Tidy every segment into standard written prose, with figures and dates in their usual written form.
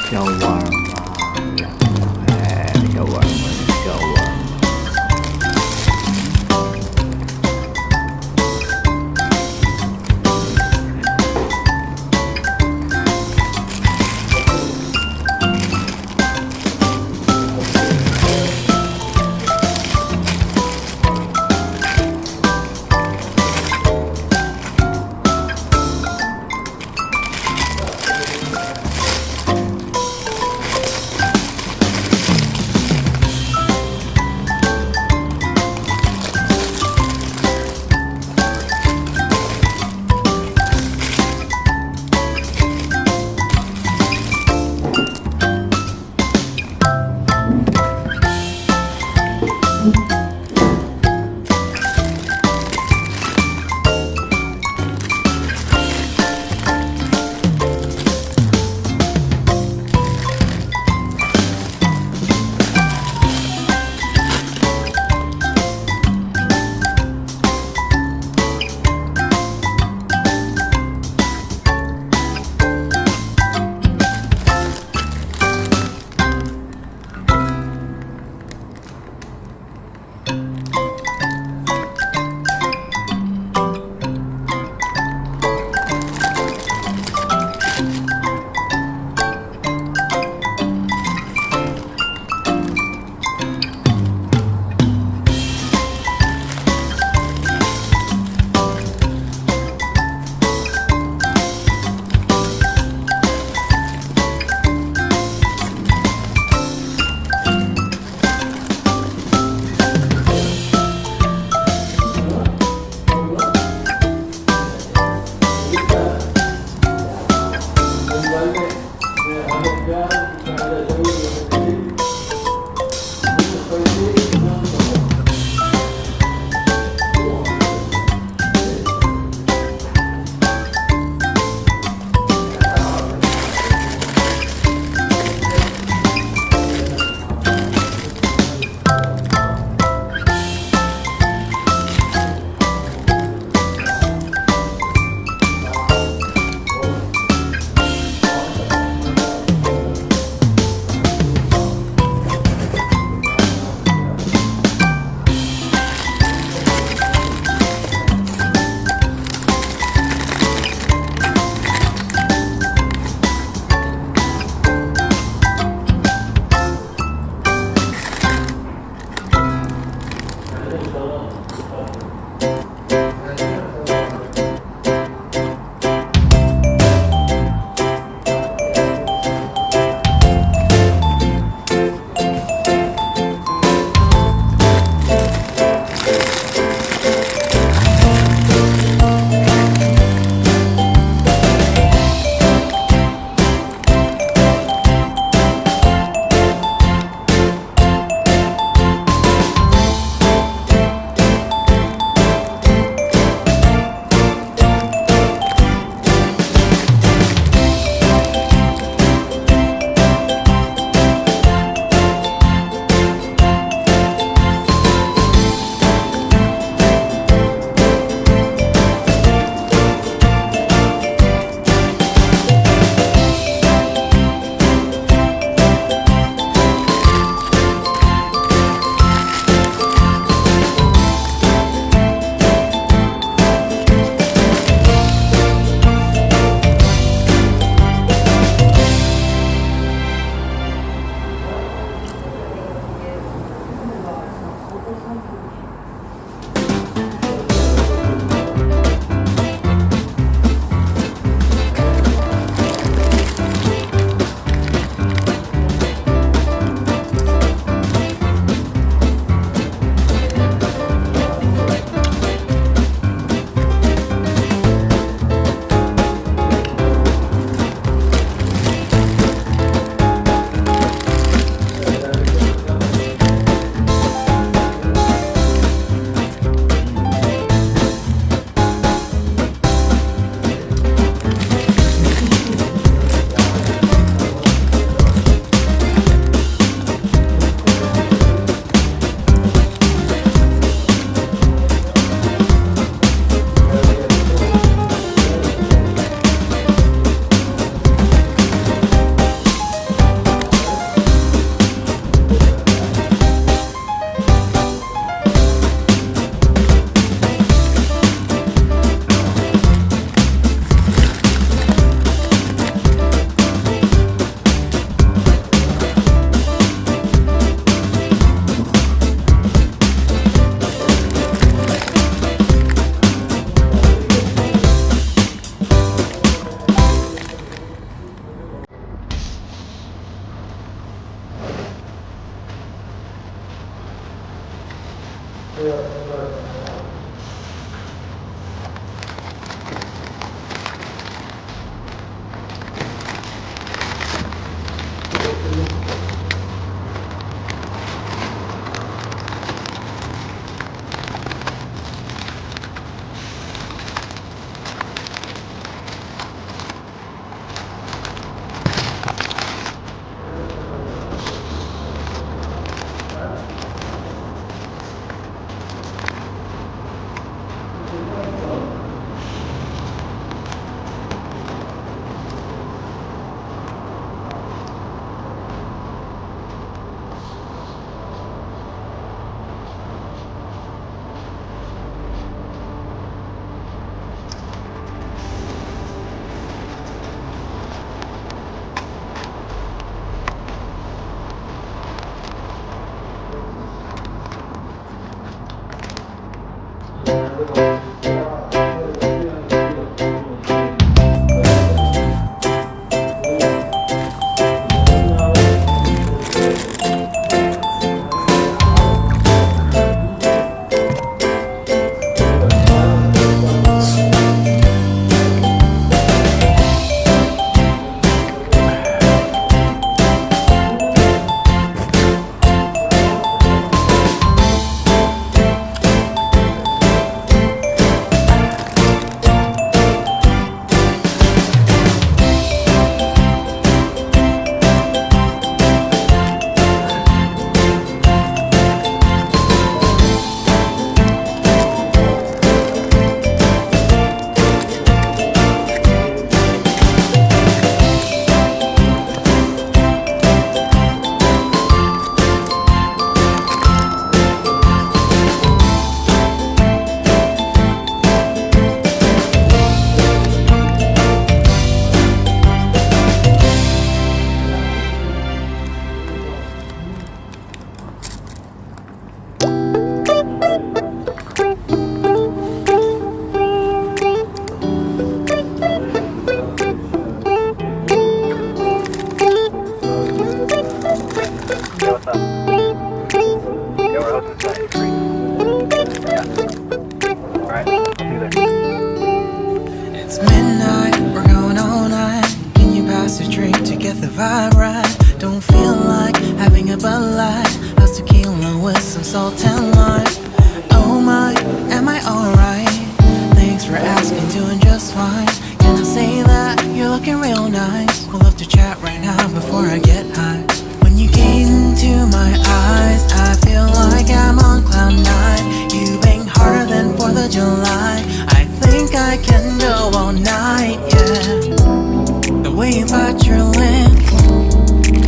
Sharwarma. Sharwarma, shawarma. get the vibe right. Don't feel like having a Bud Light. How's tequila with some salt and lime? Oh my, am I alright? Thanks for asking, doing just fine. Can I say that you're looking real nice? We'll love to chat right now before I get high. When you gaze into my eyes, I feel like I'm on cloud nine. You bang harder than 4th of July. I think I can go all night, yeah. The way you bite your lips,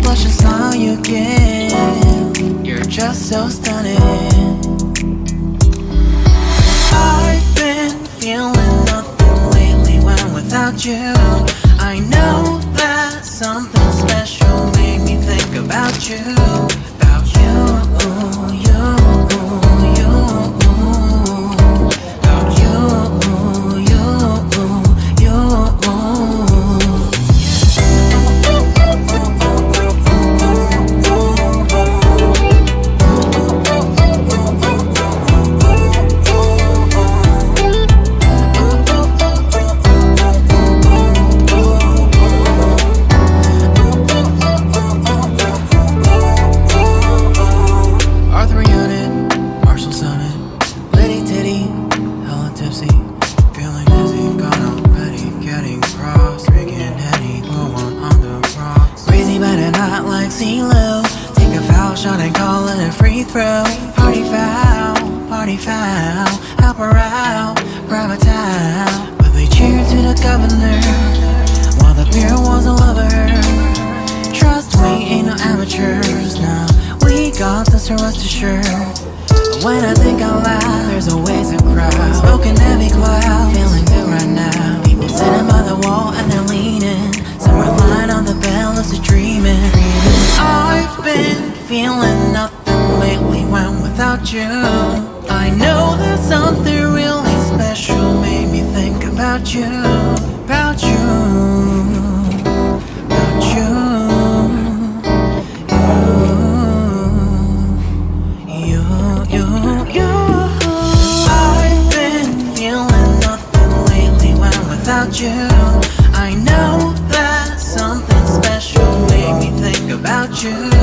blush and smile you give, you're just so stunning. I've been feeling nothing lately when without you. I know that something special made me think about you. About you, you, you. About you, you, you. Party foul, help her out, grab a towel. But they cheered to the governor, while the beer was a lover. Trust we ain't no amateurs, now we got this, rest assured. But when I think out loud, there's always a crowd. Smoking heavy cloud, feeling good right now. People sitting by the wall and they're leaning. Some are lying on the bed, lucid dreaming. I've been feeling nothing lately when without you. I know that something really special made me think about you. About you, about you, you. I've been feeling nothing lately when without you. I know that something special made me think about you.